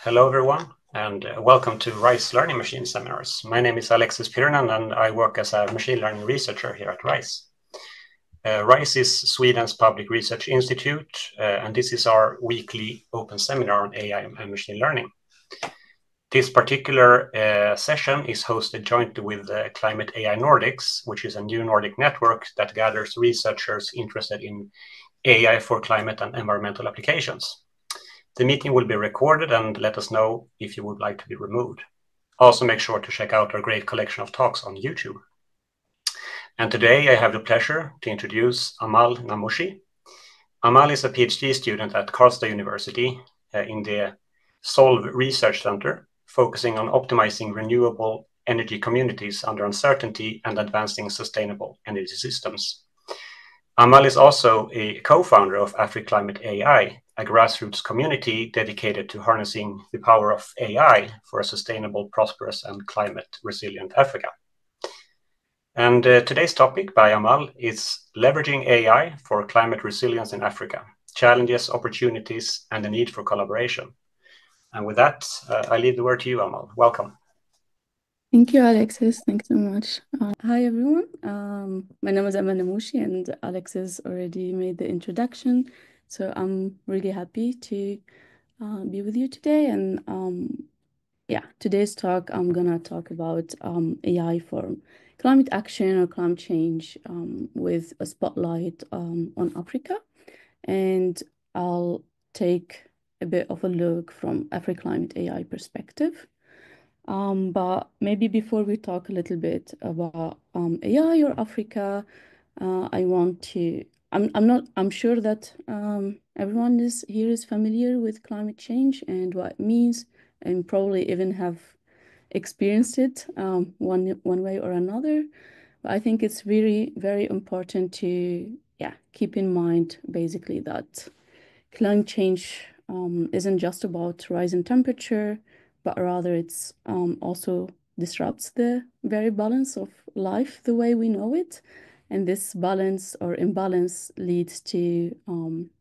Hello, everyone, and welcome to RISE Learning Machine Seminars. My name is Alexis Pirinen, and I work as a machine learning researcher here at RISE. RISE is Sweden's public research institute, and this is our weekly open seminar on AI and machine learning. This particular session is hosted jointly with Climate AI Nordics, which is a new Nordic network that gathers researchers interested in AI for climate and environmental applications. The meeting will be recorded, and let us know if you would like to be removed. Also, make sure to check out our great collection of talks on YouTube. And today I have the pleasure to introduce Amal Nammouchi. Amal is a PhD student at Karlstad University in the Solve Research Center, focusing on optimizing renewable energy communities under uncertainty and advancing sustainable energy systems. Amal is also a co-founder of AfriClimate AI, a grassroots community dedicated to harnessing the power of AI for a sustainable, prosperous, and climate-resilient Africa. And today's topic by Amal is leveraging AI for climate resilience in Africa, challenges, opportunities, and the need for collaboration. And with that, I leave the word to you, Amal. Welcome. Thank you, Alexis. Thanks so much. Hi, everyone. My name is Amal Nammouchi, and Alexis already made the introduction. So I'm really happy to be with you today. And today's talk, I'm going to talk about AI for climate action or climate change with a spotlight on Africa. And I'll take a bit of a look from AfriClimate AI perspective. But maybe before we talk a little bit about AI or Africa, I'm sure that everyone here is familiar with climate change and what it means, and probably even have experienced it one way or another. But I think it's very, very important to keep in mind basically that climate change isn't just about rising temperature, but rather it's also disrupts the very balance of life the way we know it. And this balance or imbalance leads to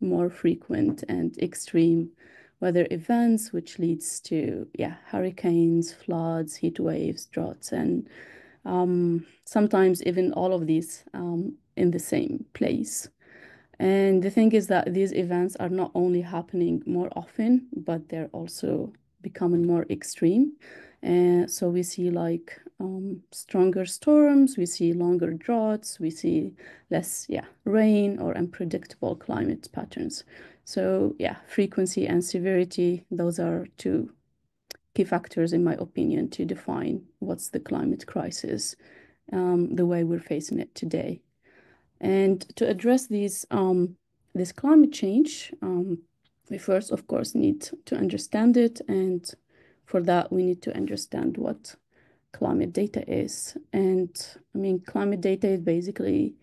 more frequent and extreme weather events, which leads to hurricanes, floods, heat waves, droughts, and sometimes even all of these in the same place. And the thing is that these events are not only happening more often, but they're also becoming more extreme. And so we see like stronger storms, we see longer droughts, we see less rain or unpredictable climate patterns. So frequency and severity, those are two key factors, in my opinion, to define what's the climate crisis, the way we're facing it today. And to address this climate change, we first, of course, need to understand it. And for that, we need to understand what climate data is. And I mean, climate data is basically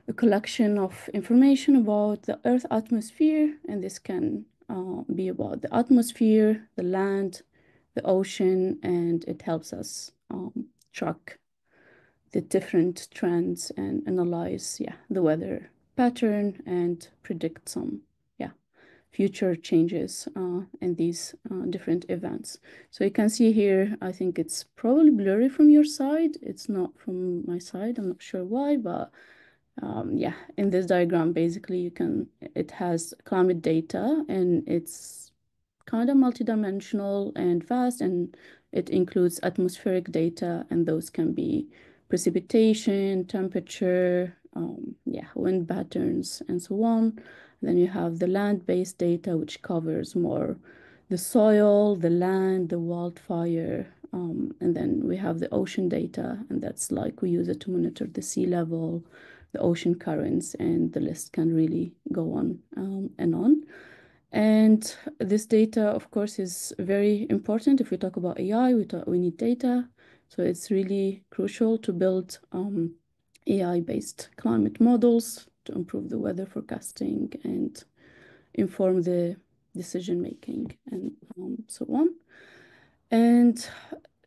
a collection of information about the Earth atmosphere. And this can be about the atmosphere, the land, the ocean, and it helps us track the different trends and analyze the weather pattern and predict some future changes in these different events. So you can see here, I think it's probably blurry from your side. It's not from my side. I'm not sure why, but in this diagram, basically it has climate data, and it's kind of multidimensional and vast, and it includes atmospheric data, and those can be precipitation, temperature, wind patterns, and so on. Then you have the land-based data, which covers more the soil, the land, the wildfire, and then we have the ocean data, and that's like we use it to monitor the sea level, the ocean currents, and the list can really go on and on. And this data, of course, is very important. If we talk about AI, we need data. So it's really crucial to build AI-based climate models to improve the weather forecasting and inform the decision making and so on. And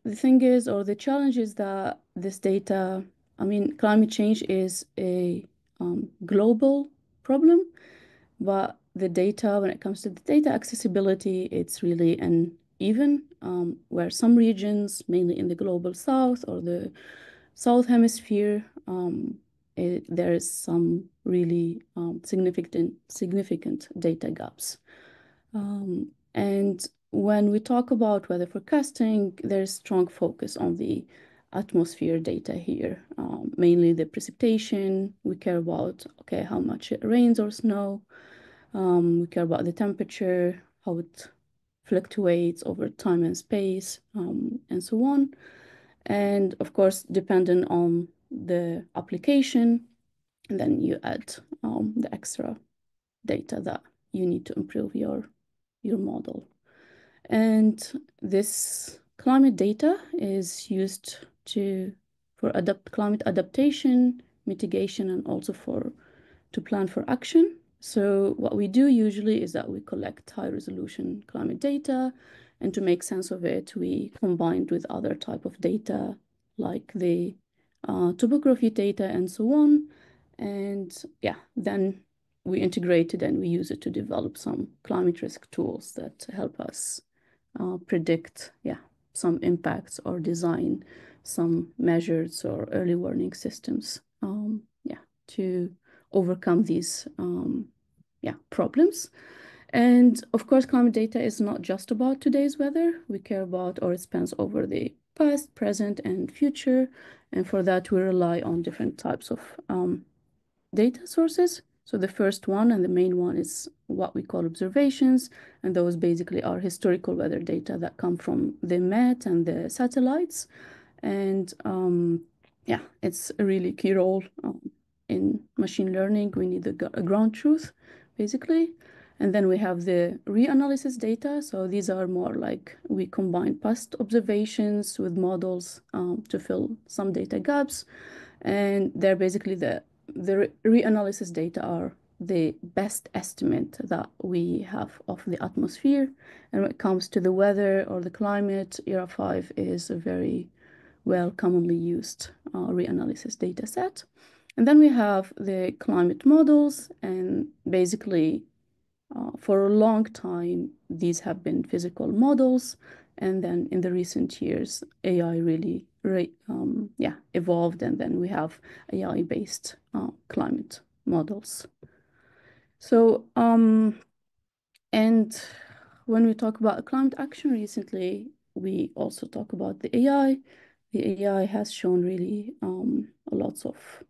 the thing is, or the challenge is that this data, I mean, climate change is a global problem, but the data, when it comes to the data accessibility, it's really an even, where some regions, mainly in the global south or the south hemisphere, there is some really significant data gaps. And when we talk about weather forecasting, there's strong focus on the atmosphere data here, mainly the precipitation. We care about, okay, how much it rains or snow. We care about the temperature, how it fluctuates over time and space, and so on. And of course, dependent on the application, and then you add the extra data that you need to improve your model. And this climate data is used for climate adaptation, mitigation, and also to plan for action. So what we do usually is that we collect high resolution climate data, and to make sense of it, we combine it with other type of data like the topography data and so on. And yeah, then we integrate it and we use it to develop some climate risk tools that help us predict, some impacts or design some measures or early warning systems, to overcome these problems. And of course, climate data is not just about today's weather. We care about, or it spans over the past, present, and future. And for that, we rely on different types of data sources. So the first one and the main one is what we call observations. And those basically are historical weather data that come from the Met and the satellites. And it's a really key role in machine learning. We need the ground truth, basically. And then we have the reanalysis data. So these are more like we combine past observations with models to fill some data gaps. And they're basically the reanalysis data are the best estimate that we have of the atmosphere. And when it comes to the weather or the climate, ERA5 is a very well commonly used reanalysis data set. And then we have the climate models, and basically for a long time, these have been physical models. And then in the recent years, AI really evolved, and then we have AI-based climate models. So, and when we talk about climate action recently, we also talk about the AI. The AI has shown really lots of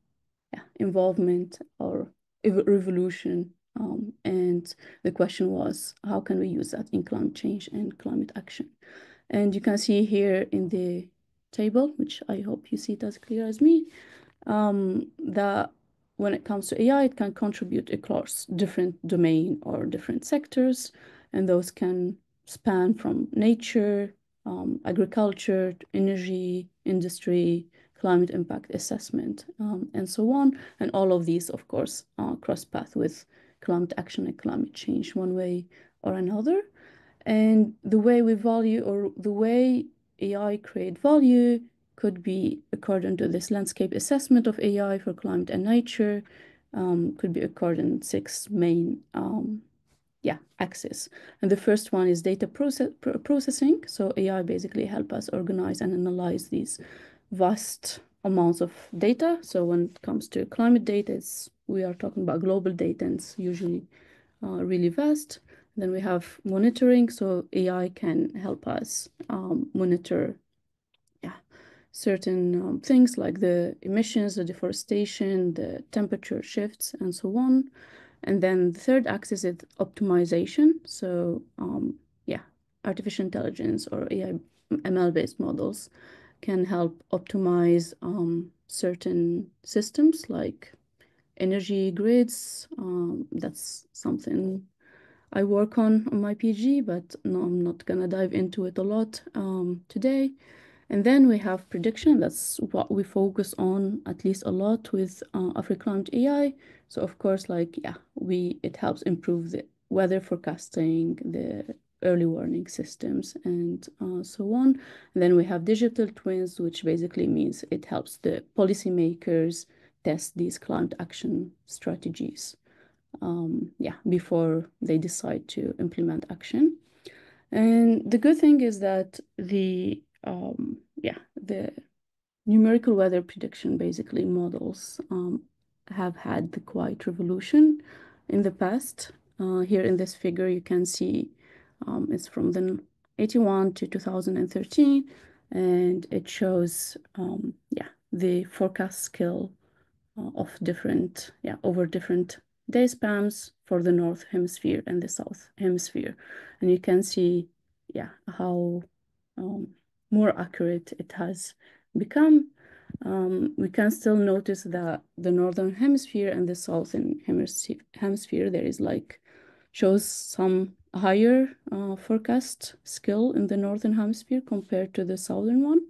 involvement or revolution. And the question was, how can we use that in climate change and climate action? And you can see here in the table, which I hope you see it as clear as me, that when it comes to AI, it can contribute across different domain or different sectors, and those can span from nature, agriculture, energy, industry, climate impact assessment, and so on. And all of these, of course, cross path with climate action and climate change one way or another. And the way we value, or the way AI create value, could be according to this landscape assessment of AI for climate and nature, could be according to 6 main axes. And the first one is data processing. So AI basically help us organize and analyze these vast amounts of data. So when it comes to climate data, we are talking about global data, and it's usually really vast. Then we have monitoring. So AI can help us monitor certain things like the emissions, the deforestation, the temperature shifts, and so on. And then the third axis is optimization. So artificial intelligence or AI ML-based models can help optimize certain systems like energy grids. That's something I work on my PG, but no, I'm not gonna dive into it a lot today. And then we have prediction. That's what we focus on at least a lot with AfriClimate AI. So of course, it helps improve the weather forecasting, the early warning systems, and so on. And then we have digital twins, which basically means it helps the policymakers test these climate action strategies before they decide to implement action. And the good thing is that the numerical weather prediction basically models have had the quite revolution in the past. Here in this figure, you can see it's from the 81 to 2013, and it shows the forecast skill of different over different day spans for the North Hemisphere and the South Hemisphere, and you can see how um, more accurate it has become. We can still notice that the Northern Hemisphere and the Southern Hemisphere there is like shows some higher forecast skill in the Northern Hemisphere compared to the Southern one.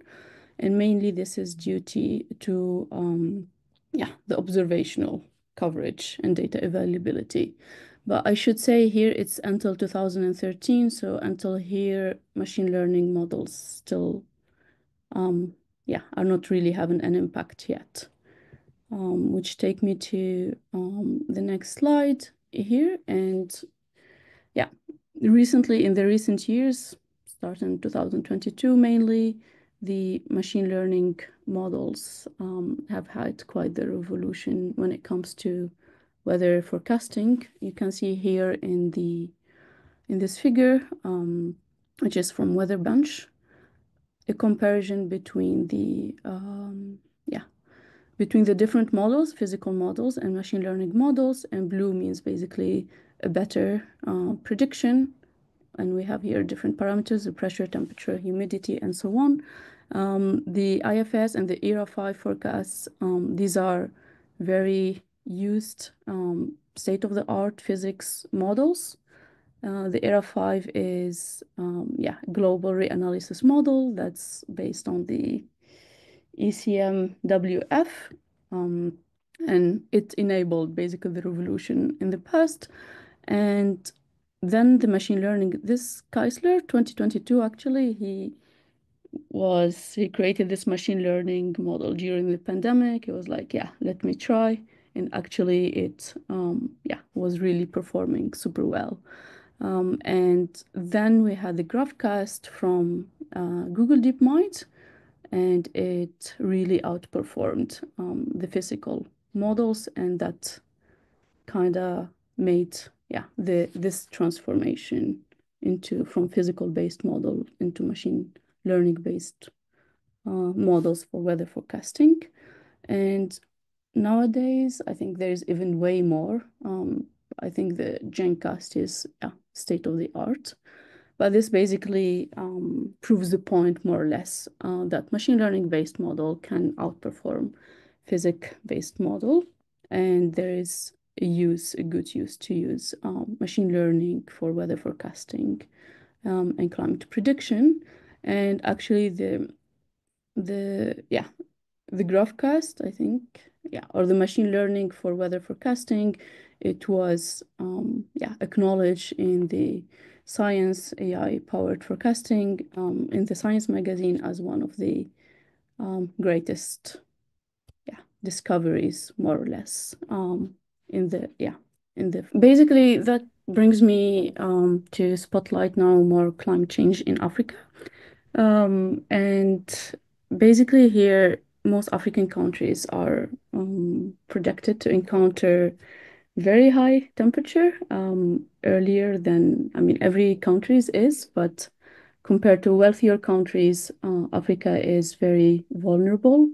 And mainly this is due to the observational coverage and data availability. But I should say here it's until 2013, so until here machine learning models still are not really having an impact yet. Which take me to the next slide here. And yeah, recently in the recent years, starting 2022 mainly, the machine learning models have had quite the revolution when it comes to weather forecasting. You can see here in this figure, which is from Weatherbench, a comparison between the different models, physical models and machine learning models, and blue means basically a better prediction. And we have here different parameters, the pressure, temperature, humidity, and so on. The IFS and the ERA5 forecasts, these are very used state-of-the-art physics models. The ERA5 is global reanalysis model that's based on the ECMWF, and it enabled basically the revolution in the past. And then the machine learning, this Keisler, 2022, actually, he created this machine learning model during the pandemic. He was like, yeah, let me try. And actually it was really performing super well. And then we had the GraphCast from Google DeepMind, and it really outperformed the physical models, and that kind of made this transformation into from physical based model into machine learning based models for weather forecasting. And nowadays I think there's even way more. I think the GenCast is state of the art. But this basically proves the point more or less that machine learning based model can outperform physics based model. And there is a good use to use machine learning for weather forecasting and climate prediction. And actually the GraphCast, I think, or the machine learning for weather forecasting, it was acknowledged in the Science AI powered forecasting in the Science magazine as one of the greatest discoveries, more or less, basically that brings me to spotlight now more climate change in Africa. And basically here, most African countries are projected to encounter very high temperature earlier than, I mean, every country's is, but compared to wealthier countries, Africa is very vulnerable,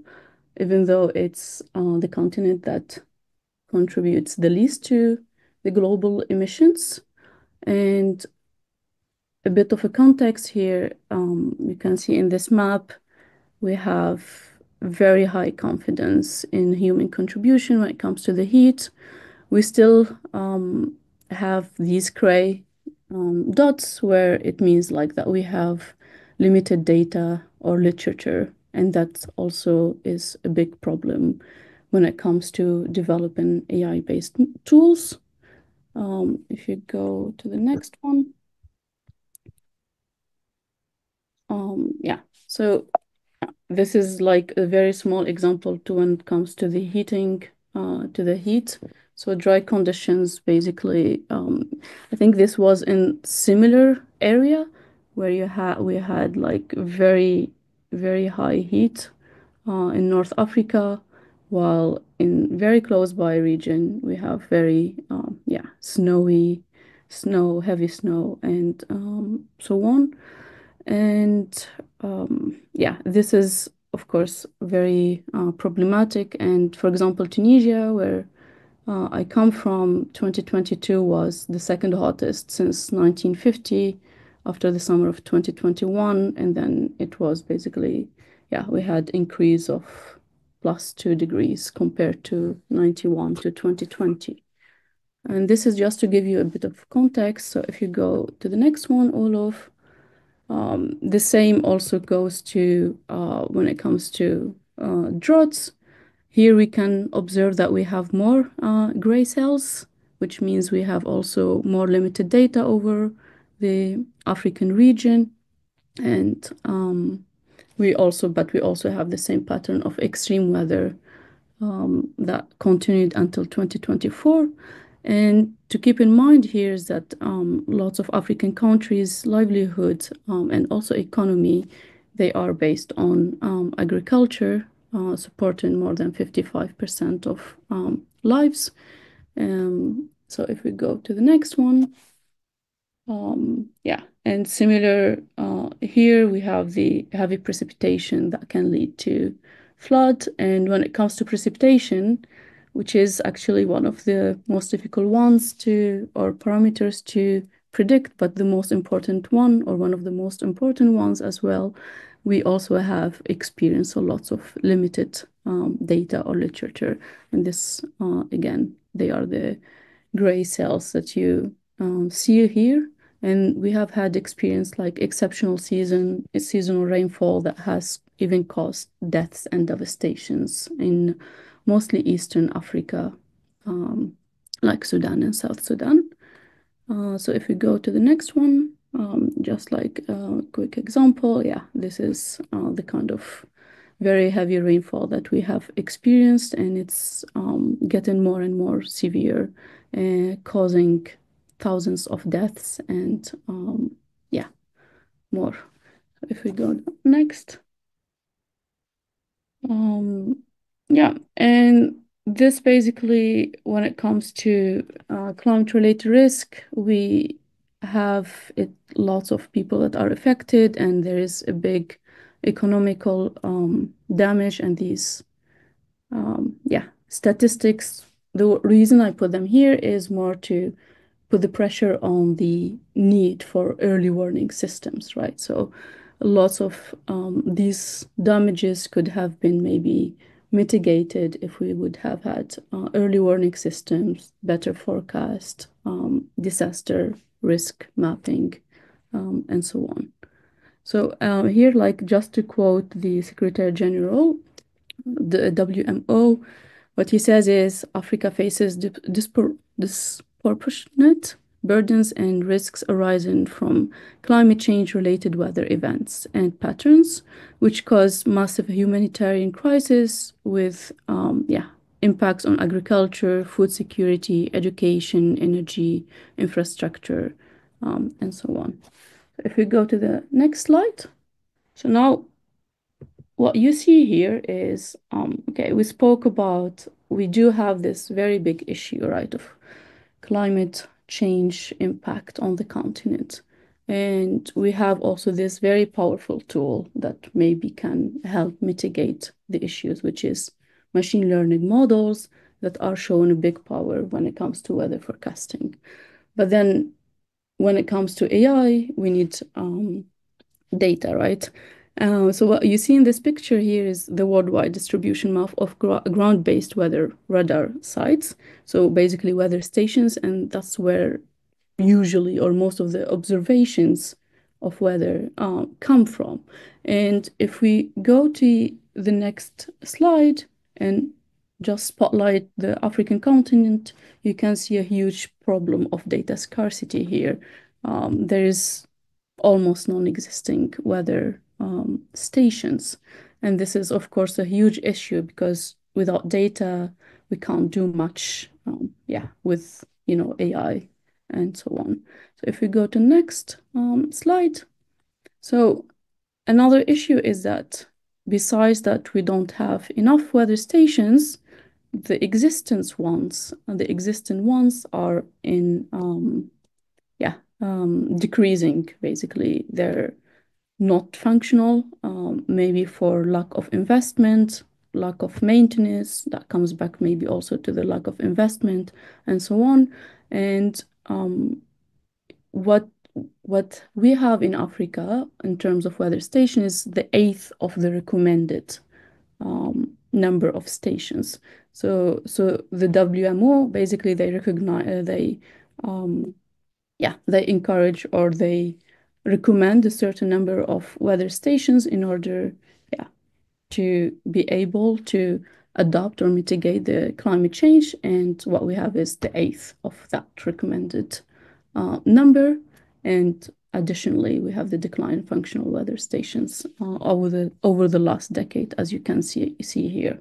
even though it's the continent that contributes the least to the global emissions. And a bit of a context here, you can see in this map, we have very high confidence in human contribution when it comes to the heat. We still have these gray dots where it means like that we have limited data or literature, and that also is a big problem when it comes to developing AI-based tools. If you go to the next one. So this is like a very small example to when it comes to the heating, to the heat. So dry conditions, basically, I think this was in similar area, where we had like very, very high heat in North Africa, while in very close by region we have very yeah, heavy snow, and so on. And yeah, this is of course very problematic. And for example, Tunisia, where I come from, 2022 was the second hottest since 1950 after the summer of 2021. And then it was basically, yeah, we had increase of +2 degrees compared to 91 to 2020. And this is just to give you a bit of context. So if you go to the next one, Olof, the same also goes to when it comes to droughts. Here we can observe that we have more gray cells, which means we have also more limited data over the African region. And we also have the same pattern of extreme weather that continued until 2024. And to keep in mind here is that lots of African countries' livelihood and also economy, they are based on agriculture, supporting more than 55% of lives. So if we go to the next one, yeah, and similar here we have the heavy precipitation that can lead to flood. And when it comes to precipitation, which is actually one of the most difficult ones to, or parameters to predict, but the most important one, or one of the most important ones as well, we also have experienced lots of limited data or literature. And this, again, they are the gray cells that you see here. And we have had experience like exceptional seasonal rainfall that has even caused deaths and devastations in mostly Eastern Africa, like Sudan and South Sudan. So if we go to the next one, just like a quick example, yeah, this is the kind of very heavy rainfall that we have experienced, and it's getting more and more severe, causing thousands of deaths and yeah, more. If we go next. Yeah, and this basically, when it comes to climate-related risk, we have lots of people that are affected, and there is a big economical damage. And these, yeah, statistics, the reason I put them here is more to put the pressure on the need for early warning systems, right? So lots of these damages could have been maybe mitigated if we would have had early warning systems, better forecast, disaster risk mapping, and so on. So here, like just to quote the Secretary General, the WMO, what he says is Africa faces disproportionate burdens and risks arising from climate change-related weather events and patterns, which cause massive humanitarian crisis with yeah, impacts on agriculture, food security, education, energy, infrastructure, and so on. If we go to the next slide. So now what you see here is, okay, we spoke about, we do have this very big issue, right, of climate change impact on the continent. And we have also this very powerful tool that maybe can help mitigate the issues, which is machine learning models that are showing a big power when it comes to weather forecasting. But then when it comes to AI, we need data, right? So what you see in this picture here is the worldwide distribution map of ground-based weather radar sites. So basically weather stations, and that's where usually or most of the observations of weather come from. And if we go to the next slide and just spotlight the African continent, you can see a huge problem of data scarcity here. There is almost non-existing weather stations. And this is, of course, a huge issue because without data, we can't do much, yeah, with, AI and so on. So if we go to next slide. So another issue is that besides that we don't have enough weather stations, the existing ones are in decreasing. Basically, they're not functional, maybe for lack of investment, lack of maintenance. That comes back maybe also to the lack of investment and so on. And what we have in Africa in terms of weather station is the eighth of the recommended number of stations. So the WMO basically they recognize they encourage or they recommend a certain number of weather stations in order to be able to adopt or mitigate the climate change. And what we have is the eighth of that recommended number. And additionally, we have the decline in functional weather stations over the last decade, as you can see here.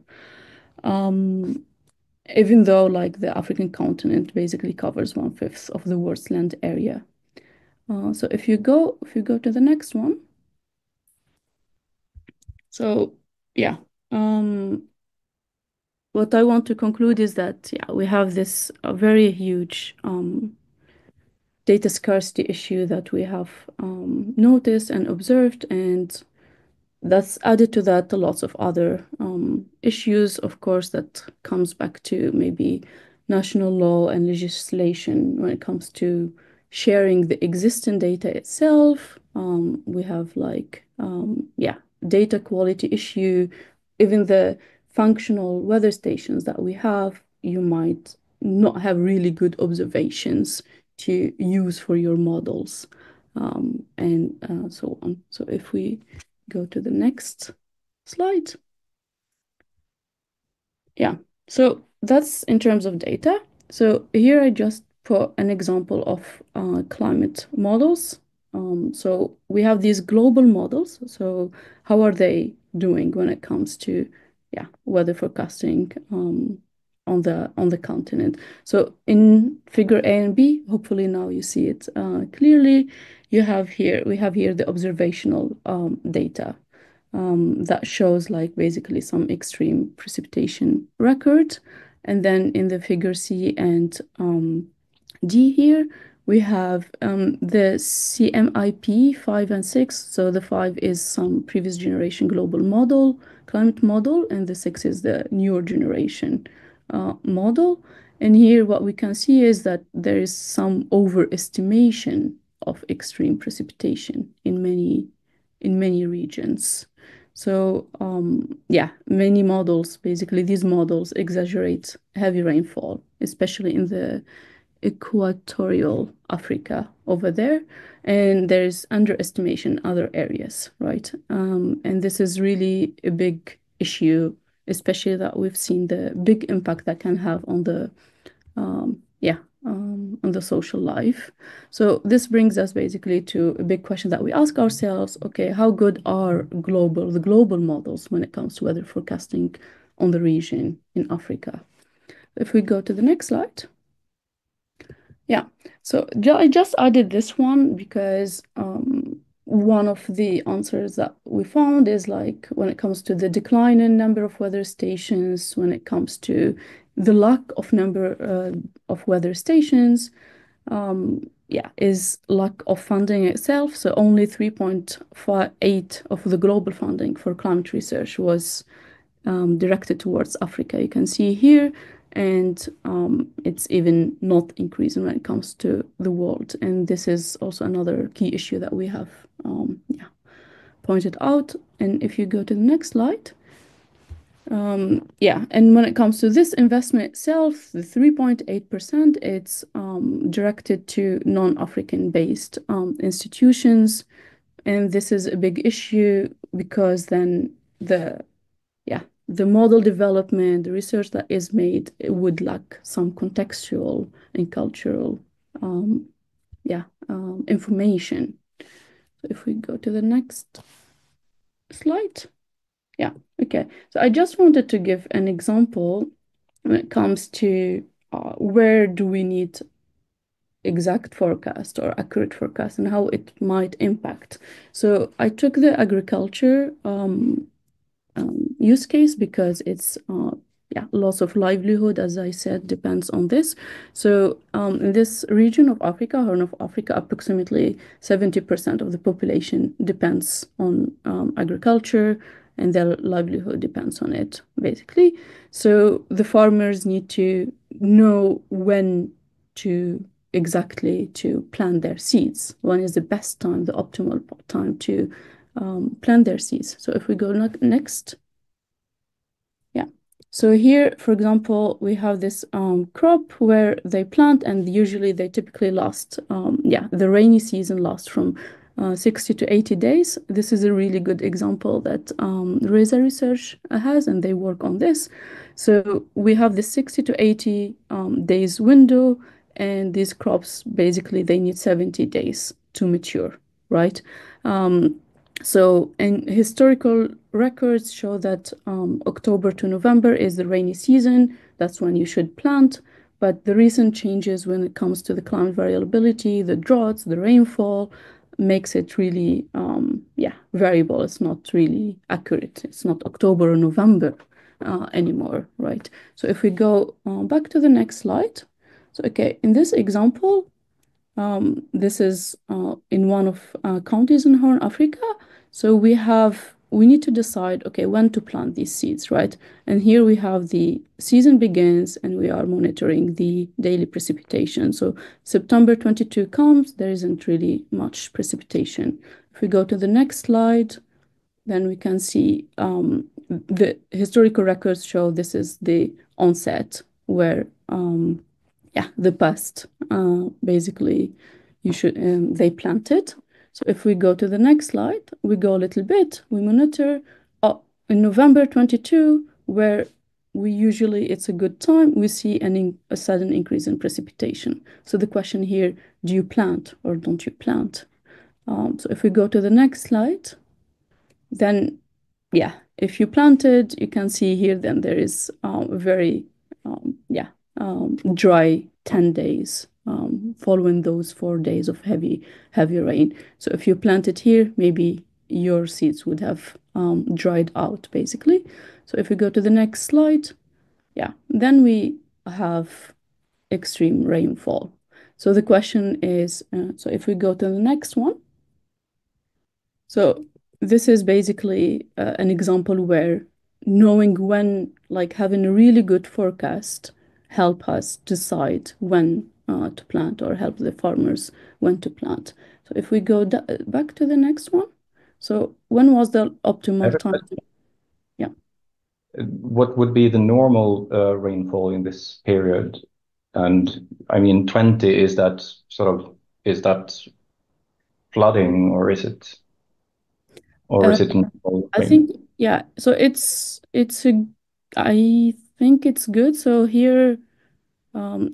Even though like the African continent basically covers 1/5 of the world's land area. So if you go to the next one. So yeah, what I want to conclude is that we have this very huge data scarcity issue that we have noticed and observed, and that's added to that lots of other issues, of course, that comes back to maybe national law and legislation when it comes to sharing the existing data itself. We have like, data quality issue, even the functional weather stations that we have, you might not have really good observations to use for your models, and so on. So if we go to the next slide. Yeah, so that's in terms of data. So here I just put an example of climate models. So we have these global models. So how are they doing when it comes to weather forecasting on the continent? So in figure A and B, hopefully now you see it clearly. We have here the observational data that shows like basically some extreme precipitation record. And then in the figure C and D here, we have the CMIP 5 and 6. So the 5 is some previous generation global model, climate model, and the 6 is the newer generation model. And here what we can see is that there is some overestimation of extreme precipitation in many regions. So many models, basically these models exaggerate heavy rainfall, especially in the equatorial Africa over there, and there's underestimation in other areas, right? And this is really a big issue, especially that we've seen the big impact that can have on the on the social life. So this brings us basically to a big question that we ask ourselves, okay, how good are the global models when it comes to weather forecasting on the region in Africa? If we go to the next slide. Yeah, so I just added this one because one of the answers that we found is like when it comes to the decline in number of weather stations, when it comes to the lack of number of weather stations, is lack of funding itself. So only 3.58 of the global funding for climate research was directed towards Africa. You can see here, and it's even not increasing when it comes to the world. And this is also another key issue that we have pointed out. And if you go to the next slide. And when it comes to this investment itself, the 3.8%, it's directed to non-African based institutions. And this is a big issue because then the model development, the research that is made, it would lack some contextual and cultural information. So if we go to the next slide. Yeah, okay. So I just wanted to give an example when it comes to where do we need exact forecast or accurate forecast and how it might impact. So I took the agriculture use case because it's yeah, loss of livelihood, as I said, depends on this. So in this region of Africa, Horn of Africa, approximately 70% of the population depends on agriculture, and their livelihood depends on it, basically. So the farmers need to know when to exactly to plant their seeds. When is the best time, the optimal time to plant their seeds. So if we go next, yeah. So here, for example, we have this crop where they plant, and usually they typically last, yeah, the rainy season lasts from 60 to 80 days. This is a really good example that RESA Research has, and they work on this. So we have the 60 to 80 days window, and these crops, basically, they need 70 days to mature, right? So, and historical records show that October to November is the rainy season. That's when you should plant. But the recent changes when it comes to the climate variability, the droughts, the rainfall, makes it really, yeah, variable. It's not really accurate. It's not October or November anymore, right? So if we go back to the next slide. So, okay, in this example, this is in one of counties in Horn Africa. So we need to decide, okay, when to plant these seeds, right? And here we have the season begins and we are monitoring the daily precipitation. So September 22 comes, there isn't really much precipitation. If we go to the next slide, then we can see the historical records show this is the onset where yeah, the past basically you should they planted. So if we go to the next slide, we go a little bit, we monitor in November 22, where we usually it's a good time, we see a sudden increase in precipitation. So the question here, do you plant or don't you plant? So if we go to the next slide, then yeah, if you planted, you can see here, then there is a very yeah, dry 10 days following those 4 days of heavy rain. So if you planted here, maybe your seeds would have dried out, basically. So if we go to the next slide, yeah, then we have extreme rainfall. So the question is, so if we go to the next one, so this is basically an example where knowing when, like having a really good forecast, help us decide when to plant or help the farmers when to plant. So if we go back to the next one, so when was the optimal time? Yeah. What would be the normal rainfall in this period? And I mean, 20, is that flooding, or is it normal I rain? think, yeah, so I think it's good. So here,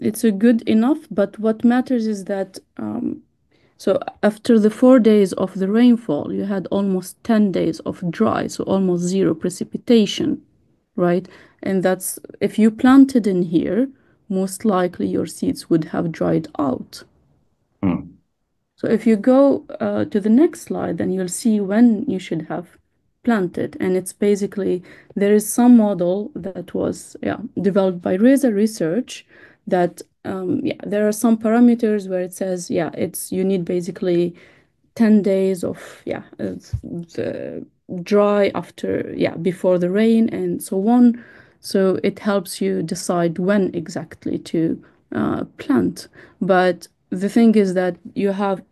it's a good enough, but what matters is that so after the 4 days of the rainfall, you had almost 10 days of dry, so almost zero precipitation, right? And that's if you planted in here, most likely your seeds would have dried out. Hmm. So if you go to the next slide, then you'll see when you should have planted. And it's basically, there is some model that was developed by RESA Research that, yeah, there are some parameters where it says, yeah, you need basically 10 days of, yeah, the dry after, yeah, before the rain and so on. So it helps you decide when exactly to plant. But the thing is that you have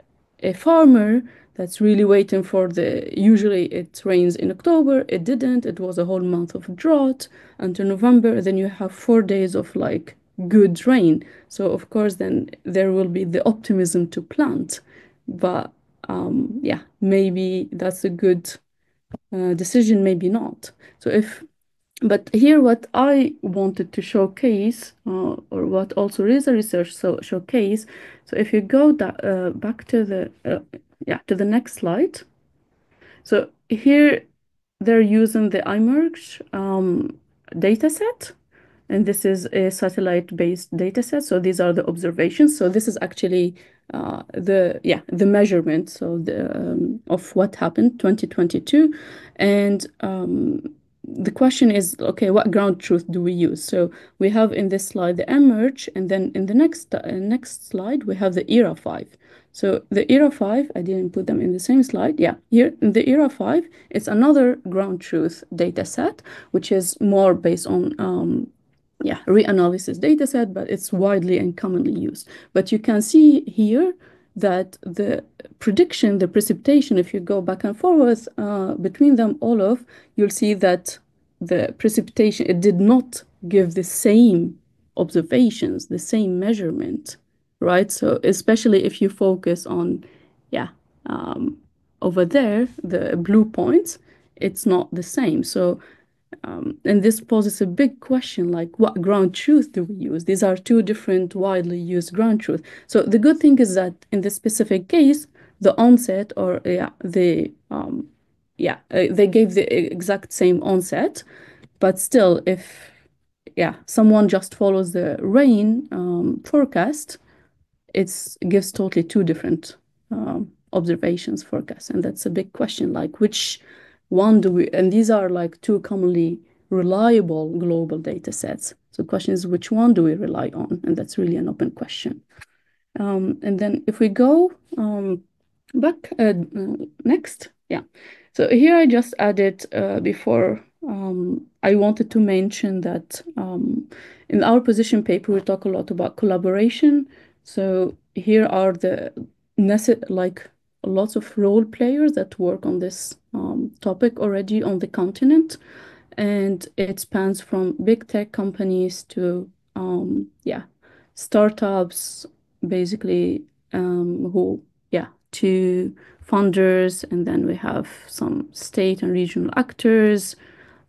a farmer that's really waiting for usually it rains in October, it didn't, it was a whole month of drought until November, then you have 4 days of like good rain. So of course then there will be the optimism to plant. But yeah, maybe that's a good decision, maybe not. So but here what I wanted to showcase, or what also RESA research showcase, so if you go back to to the next slide. So here they're using the iMerge data set. And this is a satellite-based data set. So these are the observations. So this is actually the measurement of what happened 2022. And the question is, okay, what ground truth do we use? So we have in this slide the emerge, and then in the next slide we have the era 5. So the era 5, I didn't put them in the same slide. Yeah, here in the era 5, it's another ground truth data set, which is more based on reanalysis data set, but it's widely and commonly used. But you can see here that the prediction, the precipitation, if you go back and forth between them all of, you'll see that the precipitation, it did not give the same observations, the same measurement, right? So especially if you focus on, over there, the blue points, it's not the same. So and this poses a big question, like what ground truth do we use? These are two different widely used ground truth. So the good thing is that in this specific case, the onset or they gave the exact same onset, but still if someone just follows the rain forecast, it gives totally two different observations forecasts. And that's a big question, like which one do we, and these are like two commonly reliable global data sets. So the question is, which one do we rely on? And that's really an open question. And then if we go back next, So here I just added before I wanted to mention that in our position paper, we talk a lot about collaboration. So here are the like lots of role players that work on this topic already on the continent. And it spans from big tech companies to startups, basically, to funders, and then we have some state and regional actors,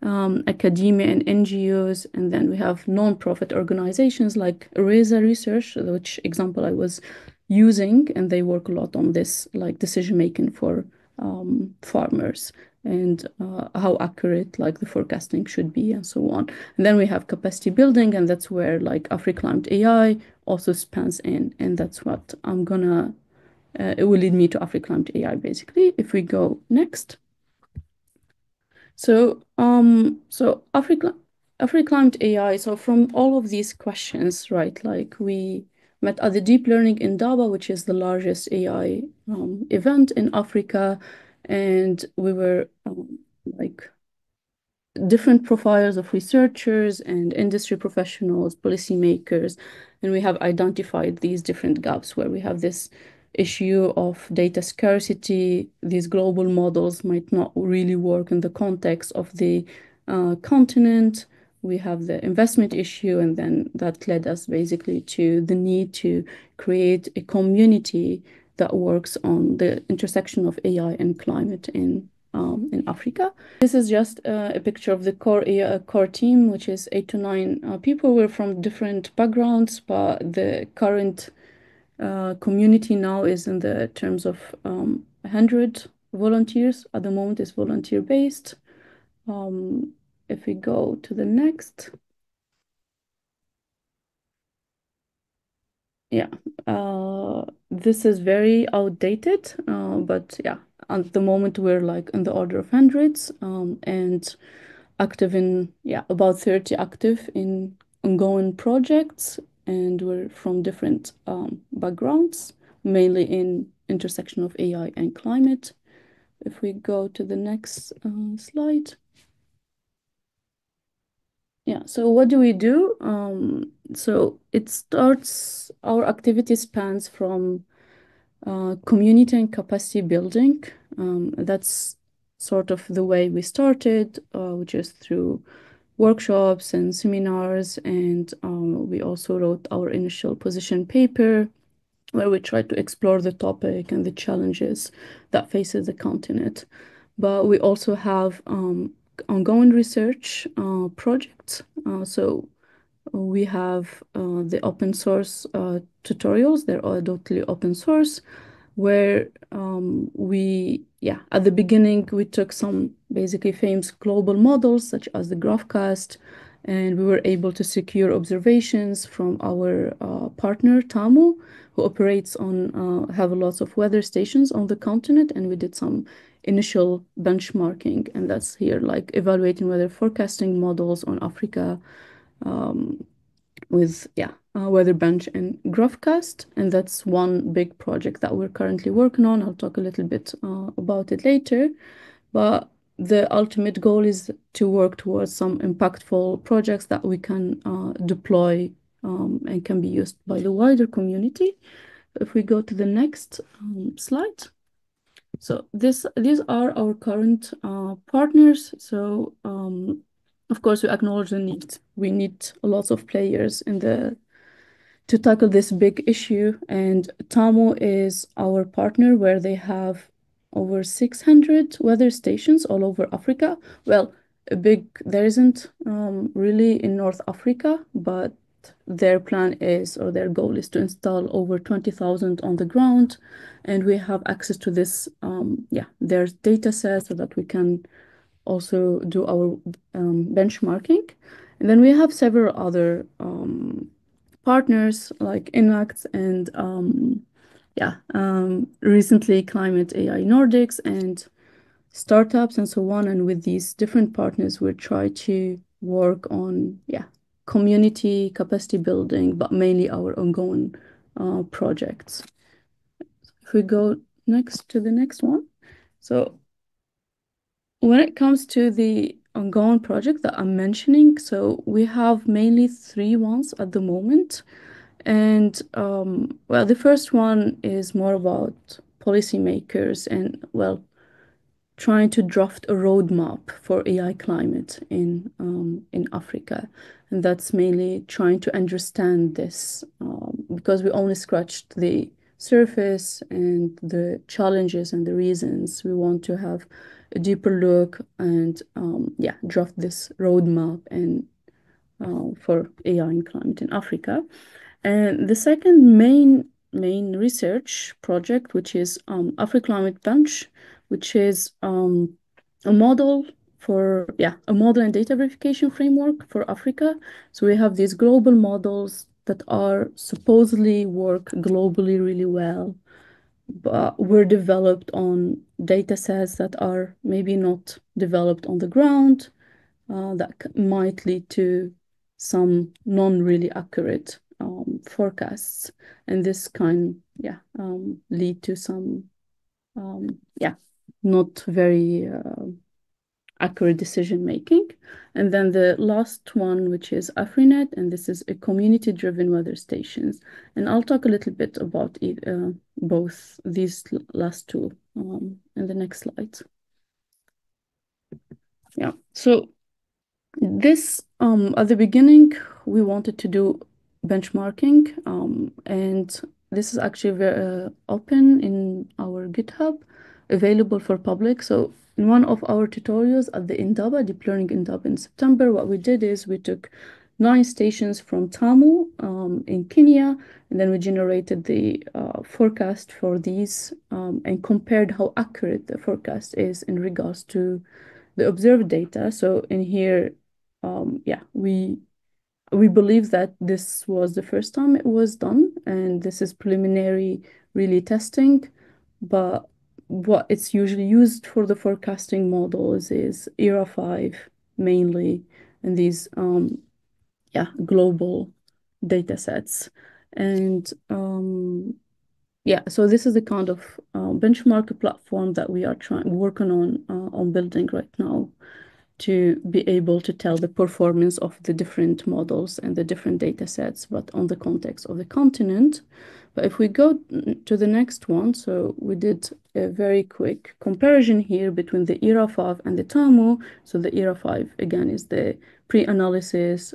academia and NGOs, and then we have non-profit organizations like RESA Research, which example I was using, and they work a lot on this, like decision making for farmers and how accurate like the forecasting should be and so on. And then we have capacity building, and that's where like AfriClimate AI also spans in, and that's what I'm gonna it will lead me to AfriClimate AI basically. If we go next. So AfriClimate AI, so from all of these questions, right, like we met at the Deep Learning in Daba, which is the largest AI event in Africa, and we were like different profiles of researchers and industry professionals, policymakers, and we have identified these different gaps where we have this issue of data scarcity. These global models might not really work in the context of the continent. We have the investment issue, and then that led us basically to the need to create a community that works on the intersection of AI and climate in Africa. This is just a picture of the core team, which is 8 to 9 people. We're from different backgrounds, but the current community now is in the terms of 100 volunteers. At the moment, it's volunteer-based. If we go to the next. This is very outdated, but at the moment we're like in the order of hundreds and active in about 30 active in ongoing projects, and we're from different backgrounds, mainly in intersection of AI and climate. If we go to the next slide. So what do we do? So it starts, our activity spans from community and capacity building. That's sort of the way we started, which is through workshops and seminars, and we also wrote our initial position paper where we tried to explore the topic and the challenges that faces the continent. But we also have ongoing research projects. So we have the open source tutorials. They're all totally open source, where at the beginning we took some basically famous global models such as the GraphCast and we were able to secure observations from our partner, TAMO, who operates on, have lots of weather stations on the continent, and we did some initial benchmarking, and that's here, like evaluating weather forecasting models on Africa with Weather Bench and GraphCast, and that's one big project that we're currently working on. I'll talk a little bit about it later, but the ultimate goal is to work towards some impactful projects that we can deploy and can be used by the wider community. If we go to the next slide. So these are our current partners. So of course, we acknowledge the need. We need lots of players to tackle this big issue. And TAMO is our partner, where they have over 600 weather stations all over Africa. Well, there isn't really in North Africa, but their plan is, or their goal is, to install over 20,000 on the ground. And we have access to this, their data set, so that we can also do our benchmarking. And then we have several other partners like Enact and recently Climate AI Nordics and startups and so on. And with these different partners, we try to work on community capacity building, but mainly our ongoing projects. If we go next to the next one. So when it comes to the ongoing project that I'm mentioning, so we have mainly 3 ones at the moment. And well, the first one is more about policymakers and, well, trying to draft a roadmap for AI climate in Africa. And that's mainly trying to understand this because we only scratched the surface and the challenges and the reasons. We want to have a deeper look and draft this roadmap and for AI and climate in Africa. And the second main research project, which is AfriClimate Bench, which is a model and data verification framework for Africa. So we have these global models that are supposedly work globally really well, but were developed on data sets that are maybe not developed on the ground, that might lead to some non-really accurate forecasts, and this can lead to some not very accurate decision making. And then the last one, which is AfriNet, and this is a community-driven weather stations. And I'll talk a little bit about both these last two in the next slides. Yeah, so this at the beginning we wanted to do benchmarking, and this is actually very open in our GitHub, available for public. So in one of our tutorials at the Indaba, Deep Learning Indaba in September, what we did is we took 9 stations from Tamu in Kenya, and then we generated the forecast for these and compared how accurate the forecast is in regards to the observed data. So in here, we believe that this was the first time it was done, and this is preliminary really testing. But what it's usually used for the forecasting models is ERA 5 mainly, and these global data sets. And so this is the kind of benchmark platform that we are working on building right now, to be able to tell the performance of the different models and the different data sets, but on the context of the continent. But if we go to the next one, so we did a very quick comparison here between the ERA 5 and the TAMU. So the ERA 5, again, is the pre-analysis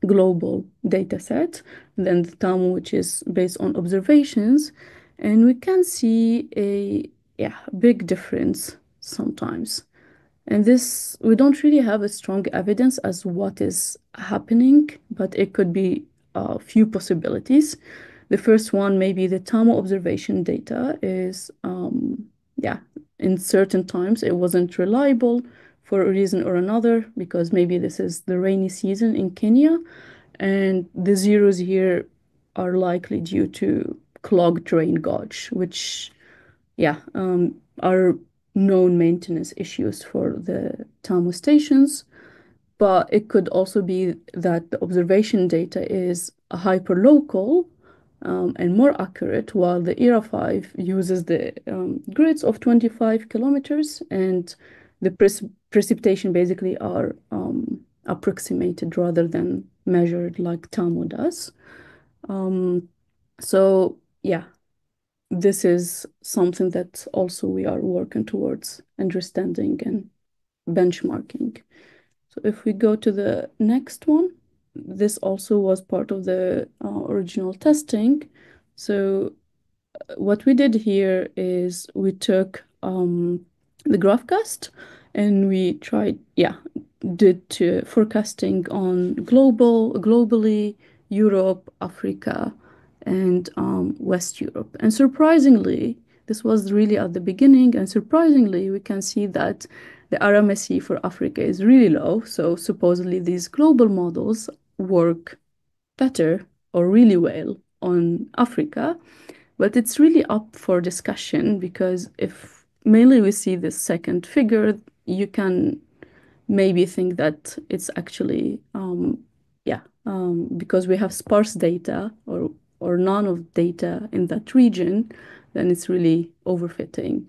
global data set, and then the TAMU, which is based on observations. And we can see a big difference sometimes. And this, we don't really have a strong evidence as what is happening, but it could be a few possibilities. The first one, maybe the TAMO observation data is, in certain times it wasn't reliable for a reason or another, because maybe this is the rainy season in Kenya, and the zeros here are likely due to clogged drain gauge, which, are known maintenance issues for the TAMO stations. But it could also be that the observation data is hyperlocal and more accurate, while the ERA 5 uses the grids of 25 kilometers, and the precipitation basically are approximated rather than measured like TAMO does. So yeah, this is something that also we are working towards understanding and benchmarking. So if we go to the next one, this also was part of the original testing. So what we did here is we took the GraphCast and we tried, did forecasting on globally, Europe, Africa, and West Europe. And surprisingly, this was really at the beginning, and surprisingly, we can see that the RMSE for Africa is really low. So supposedly these global models work better or really well on Africa. But it's really up for discussion, because if mainly we see this second figure, you can maybe think that it's actually, because we have sparse data or none of data in that region, then it's really overfitting.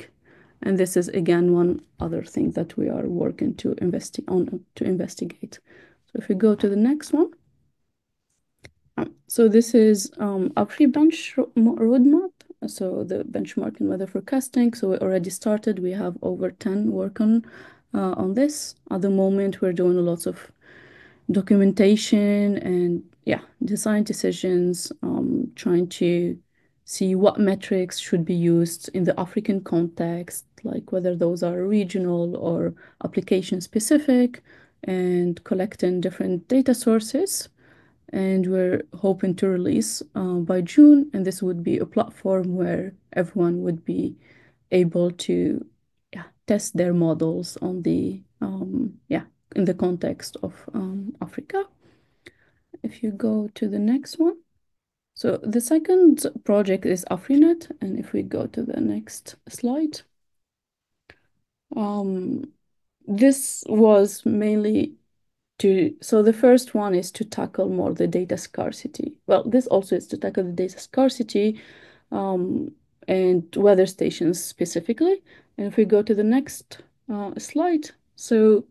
And this is again one other thing that we are working to investigate. So if we go to the next one. So this is AfriBench roadmap. So the benchmarking weather forecasting. So we already started. We have over 10 working on this. At the moment, we're doing lots of documentation and design decisions, trying to see what metrics should be used in the African context, like whether those are regional or application specific, and collecting different data sources. And we're hoping to release by June, and this would be a platform where everyone would be able to test their models on the in the context of Africa. If you go to the next one. So the second project is AfriNet, and if we go to the next slide. This was mainly so the first one is to tackle more the data scarcity. Well, this also is to tackle the data scarcity and weather stations specifically. And if we go to the next slide, so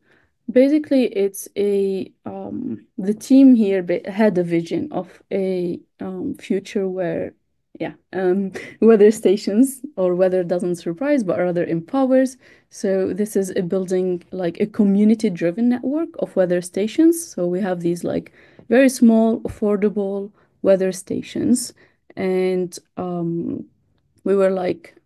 basically it's the team here had a vision of a future where weather stations, or weather doesn't surprise but rather empowers. So this is a building like a community-driven network of weather stations. So we have these like very small, affordable weather stations, and we were like,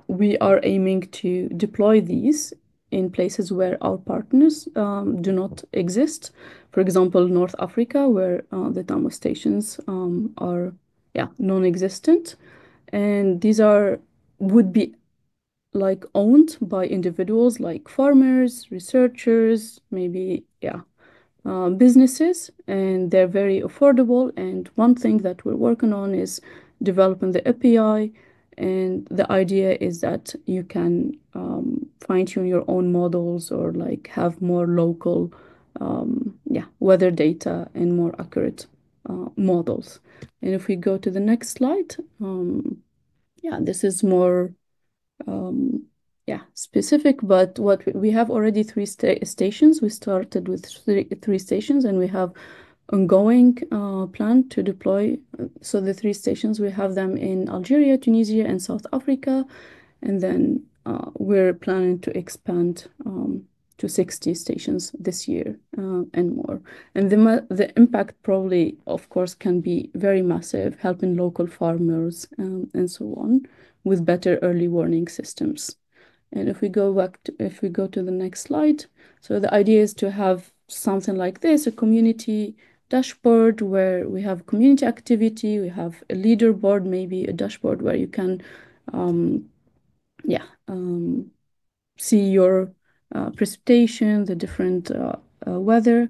we are aiming to deploy these in places where our partners do not exist. For example, North Africa, where the TAMO stations are non-existent, and these would be like owned by individuals like farmers, researchers, maybe businesses, and they're very affordable. And one thing that we're working on is developing the API, and the idea is that you can fine-tune your own models, or like have more local weather data and more accurate models. And if we go to the next slide, this is more specific, but what we have already three stations. We started with three stations, and we have ongoing plan to deploy. So the three stations, we have them in Algeria, Tunisia, and South Africa, and then we're planning to expand to 60 stations this year and more. And the impact probably, of course, can be very massive, helping local farmers and so on, with better early warning systems. And if we go to the next slide, so the idea is to have something like this, a community dashboard where we have community activity, we have a leaderboard, maybe a dashboard where you can see your precipitation, the different weather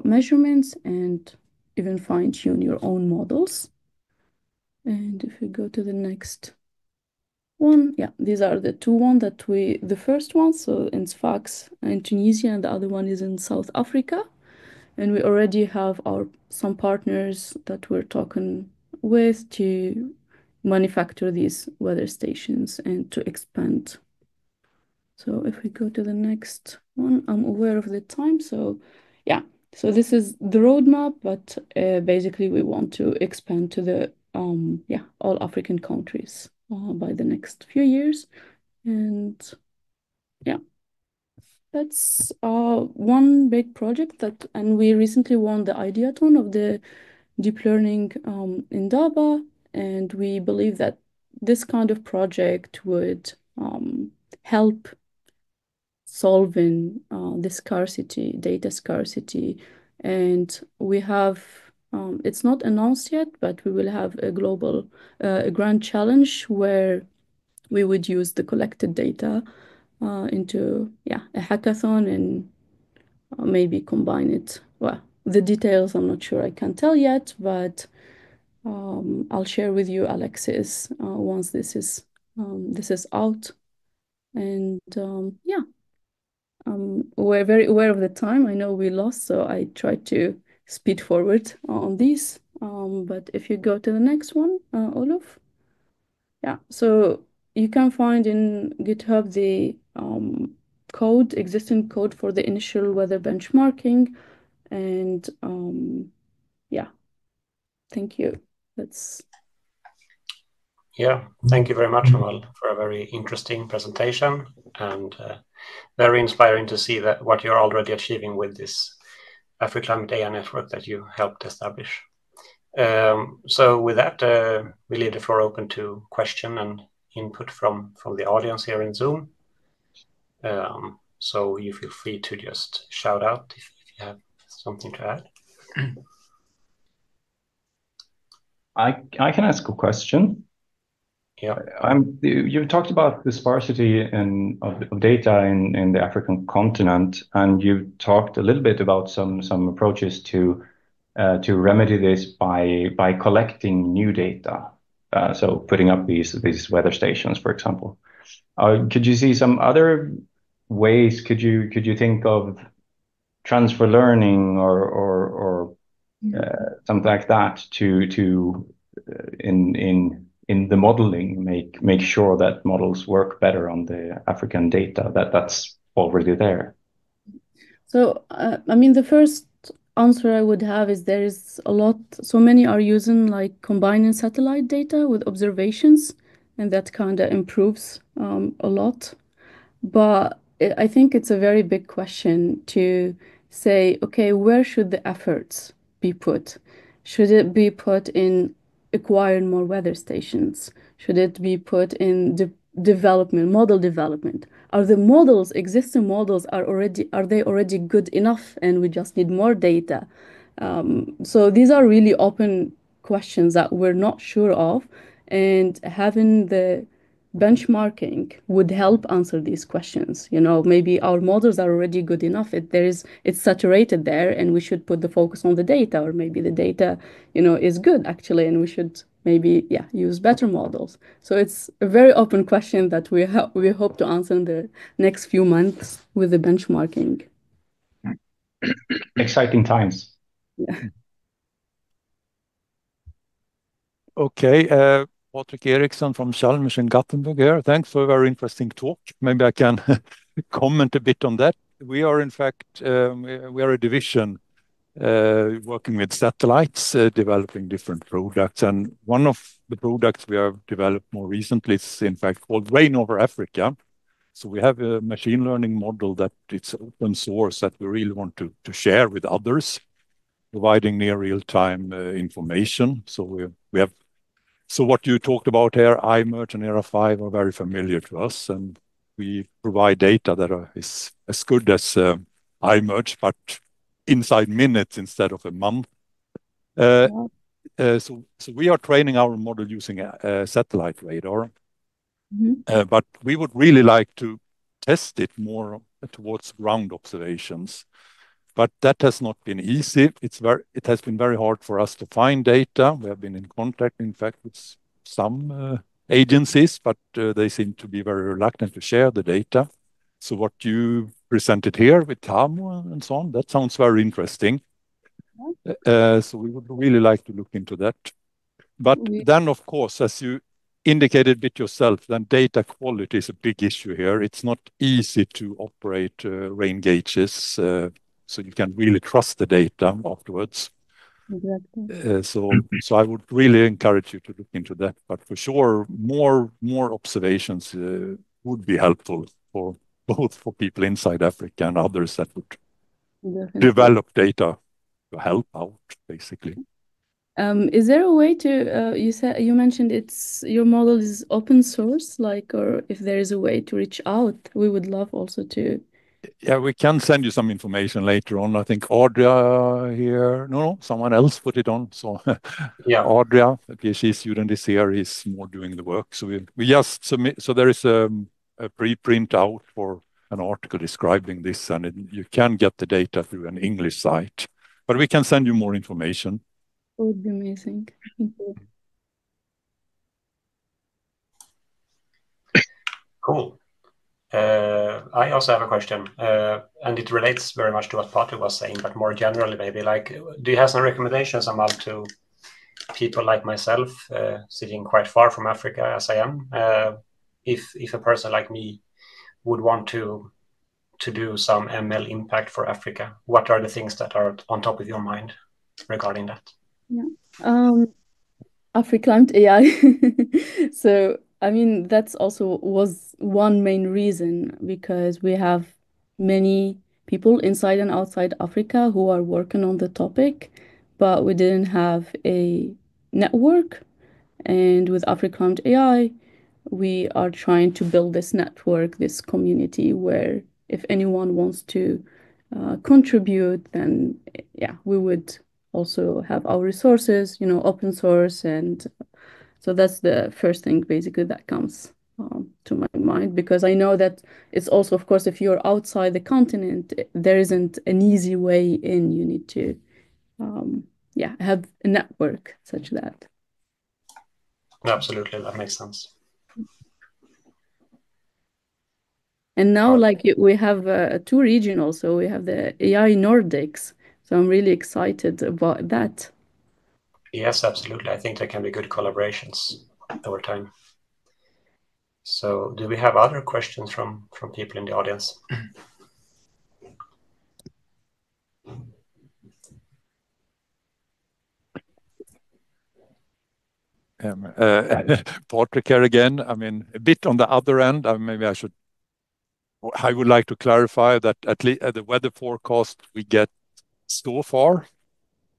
measurements, and even fine-tune your own models. And if we go to the next one, yeah, these are the two ones that the first one, so in Sfax in Tunisia, and the other one is in South Africa. And we already have some partners that we're talking with to manufacture these weather stations and to expand. So if we go to the next one, I'm aware of the time. So yeah, so this is the roadmap, but basically we want to expand to the all African countries by the next few years. And yeah, that's one big project and we recently won the Ideaton of the deep learning in Daba, and we believe that this kind of project would help solving the scarcity, data scarcity. And we have, it's not announced yet, but we will have a global, a grand challenge where we would use the collected data into, a hackathon and maybe combine it. Well, the details I'm not sure I can tell yet, but I'll share with you, Alexis, once this is out. And we're very aware of the time. I know we lost, so I tried to speed forward on these. But if you go to the next one, Olof. Yeah, so you can find in GitHub the existing code for the initial weather benchmarking. And yeah, thank you. Yeah, thank you very much, Amal, for a very interesting presentation and very inspiring to see that what you're already achieving with this AfriClimate AI network that you helped establish. So with that, we leave the floor open to question and input from the audience here in Zoom. So you feel free to just shout out if you have something to add. I can ask a question. Yeah. You talked about the sparsity of data in the African continent, and you talked a little bit about some approaches to remedy this by collecting new data. So putting up these weather stations, for example. Could you see some other ways? Could you think of transfer learning or something like that to in the modeling make sure that models work better on the African data that's already there? So I mean, the first answer I would have is there is so many are using like combining satellite data with observations, and that kind of improves a lot. But I think it's a very big question to say, okay, where should the efforts be put? Should it be put in acquiring more weather stations? Should it be put in model development? Are the existing models are they already good enough and we just need more data? So these are really open questions that we're not sure of, and having the benchmarking would help answer these questions. Maybe our models are already good enough. It's saturated there, and we should put the focus on the data, or maybe the data, is good actually, and we should maybe use better models. So it's a very open question that we hope to answer in the next few months with the benchmarking. Exciting times. Yeah. Okay, Patrick Eriksson from Chalmers in Gothenburg here. Thanks for a very interesting talk. Maybe I can comment a bit on that. We are, in fact, we are a division working with satellites, developing different products. And one of the products we have developed more recently is, in fact, called Rain over Africa. So we have a machine learning model that it's open source that we really want to share with others, providing near real-time information. So we have. So what you talked about here, iMerge and ERA5 are very familiar to us, and we provide data that is as good as iMerge, but inside minutes instead of a month. So we are training our model using a satellite radar, but we would really like to test it more towards ground observations. But that has not been easy. It has been very hard for us to find data. We have been in contact, in fact, with some agencies, but they seem to be very reluctant to share the data. So what you presented here with TAMO and so on, that sounds very interesting. So we would really like to look into that. But then, of course, as you indicated a bit yourself, then data quality is a big issue here. It's not easy to operate rain gauges, so you can really trust the data afterwards. Exactly. So I would really encourage you to look into that. But for sure, more observations would be helpful for both for people inside Africa and others that would develop data to help out, basically. Is there a way to, you mentioned your model is open source, like, or if there is a way to reach out, we would love also to. Yeah, we can send you some information later on. I think Audria here, no, someone else put it on. So yeah, Audria, a PhD student, is here. He's more doing the work. So we just submit. So there is a preprint out for an article describing this, and you can get the data through an English site. But we can send you more information. It would be amazing. Thank you. Cool. I also have a question, and it relates very much to what Patrick was saying, but more generally, maybe, like, do you have some recommendations, Amal, to people like myself, sitting quite far from Africa as I am, if a person like me would want to do some ML impact for Africa? What are the things that are on top of your mind regarding that? Yeah. AfriClimate AI. So, I mean, that's also was one main reason, because we have many people inside and outside Africa who are working on the topic, but we didn't have a network. And with AfriClimate AI, we are trying to build this network, this community where if anyone wants to contribute, then yeah, we would also have our resources, open source. And so that's the first thing basically that comes to my mind, because I know that it's also, of course, if you're outside the continent, there isn't an easy way in. You need to have a network such that. Absolutely, that makes sense. And now, like, we have two regional, so we have the AI Nordics. So I'm really excited about that. Yes, absolutely. I think there can be good collaborations over time. So do we have other questions from people in the audience? Patrick here again. I mean, a bit on the other end. Maybe I would like to clarify that at least the weather forecast we get so far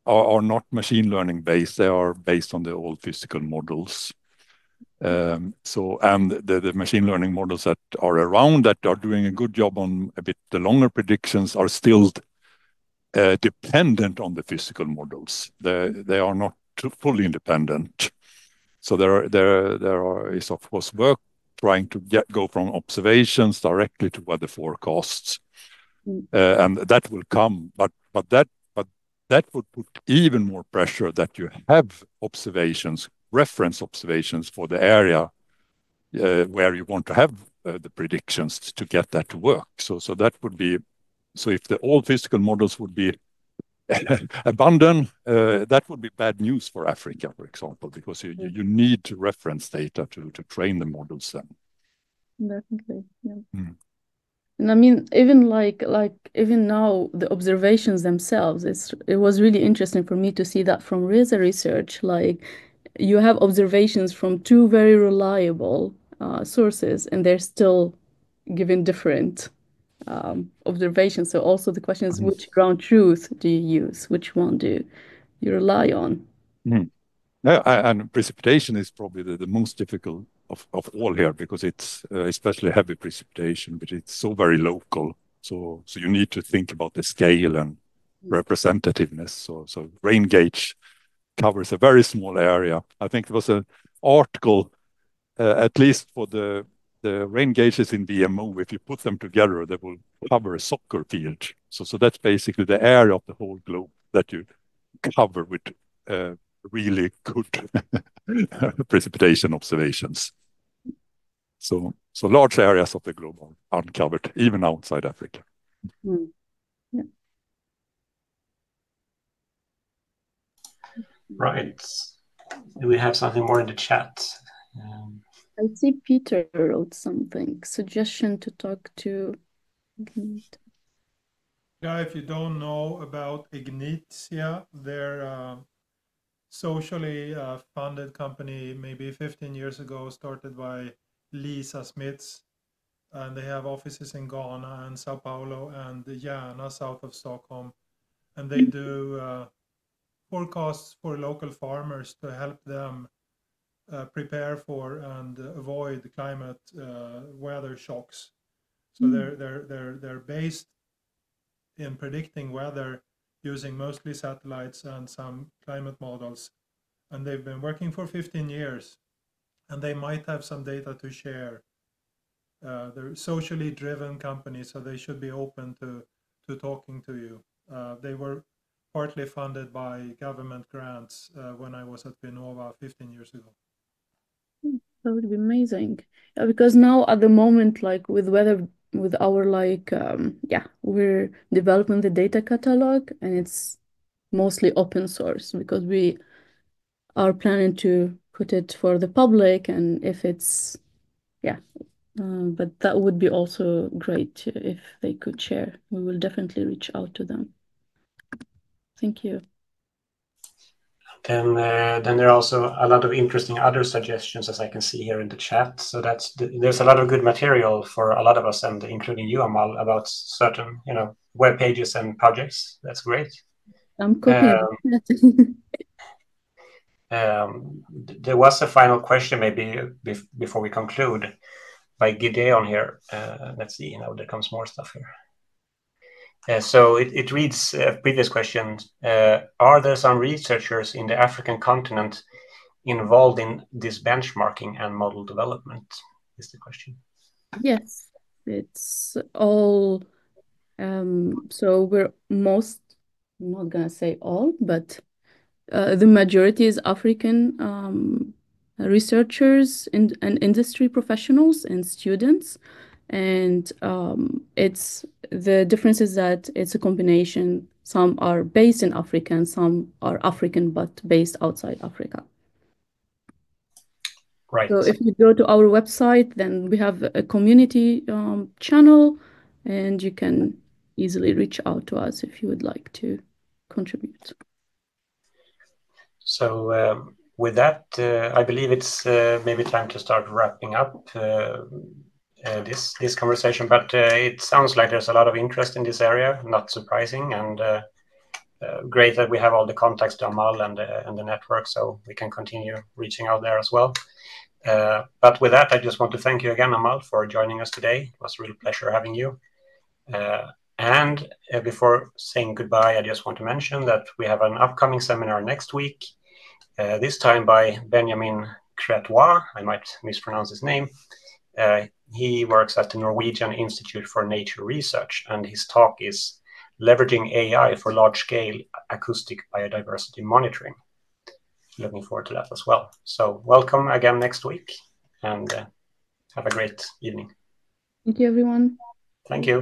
are not machine learning based. They are based on the old physical models. And the machine learning models that are around that are doing a good job on a bit the longer predictions are still dependent on the physical models. They are not fully independent. So there is of course work trying to go from observations directly to weather forecasts, and that will come. But that would put even more pressure that you have observations, reference observations for the area where you want to have the predictions to get that to work. So that would be, so if the old physical models would be abandoned, that would be bad news for Africa, for example, because you need to reference data to train the models then. Definitely, yeah. And I mean, even like even now, the observations themselves, it was really interesting for me to see that from RISA research. Like, you have observations from two very reliable sources, and they're still giving different observations. So also the question is, which ground truth do you use? Which one do you rely on? And precipitation is probably the most difficult of all here, because it's especially heavy precipitation, but it's so very local. So you need to think about the scale and representativeness. So rain gauge covers a very small area. I think there was an article, at least for the the rain gauges in VMO, if you put them together, they will cover a soccer field. So that's basically the area of the whole globe that you cover with really good precipitation observations. So large areas of the globe are uncovered, even outside Africa. Mm. Yeah. Right. Do we have something more in the chat? I see Peter wrote something. Suggestion to talk to Ignite. Yeah, if you don't know about Ignite, yeah, they're socially funded company, maybe 15 years ago, started by Lisa Smiths, and they have offices in Ghana and Sao Paulo and Järna, south of Stockholm, and they do forecasts for local farmers to help them prepare for and avoid climate weather shocks. So they're based in predicting weather using mostly satellites and some climate models, and they've been working for 15 years, and they might have some data to share. They're socially driven companies, so they should be open to talking to you. They were partly funded by government grants when I was at Vinnova 15 years ago. That would be amazing. Yeah, because now at the moment, like with weather, with our we're developing the data catalog, and it's mostly open source because we are planning to put it for the public, and if it's but that would be also great if they could share. We will definitely reach out to them. Thank you. Then there are also a lot of interesting other suggestions, as I can see here in the chat. So there's a lot of good material for a lot of us, and including you, Amal, about certain web pages and projects. That's great. I'm copying. There was a final question, maybe before we conclude, by Gideon here. Let's see. There comes more stuff here. So it reads previous questions. Are there some researchers in the African continent involved in this benchmarking and model development? Is the question. Yes, it's all. So we're I'm not gonna say all, but the majority is African researchers and industry professionals and students. And the difference is that it's a combination. Some are based in Africa and some are African but based outside Africa. Right. So if you go to our website, then we have a community channel, and you can easily reach out to us if you would like to contribute. So with that, I believe it's maybe time to start wrapping up this conversation. But it sounds like there's a lot of interest in this area, not surprising, and great that we have all the contacts to Amal and the network, so we can continue reaching out there as well. But with that, I just want to thank you again, Amal, for joining us today. It was a real pleasure having you. And before saying goodbye, I just want to mention that we have an upcoming seminar next week, this time by Benjamin Cretois. I might mispronounce his name. He works at the Norwegian Institute for Nature Research, and his talk is Leveraging AI for Large-Scale Acoustic Biodiversity Monitoring. Looking forward to that as well. So welcome again next week, and have a great evening. Thank you, everyone. Thank you.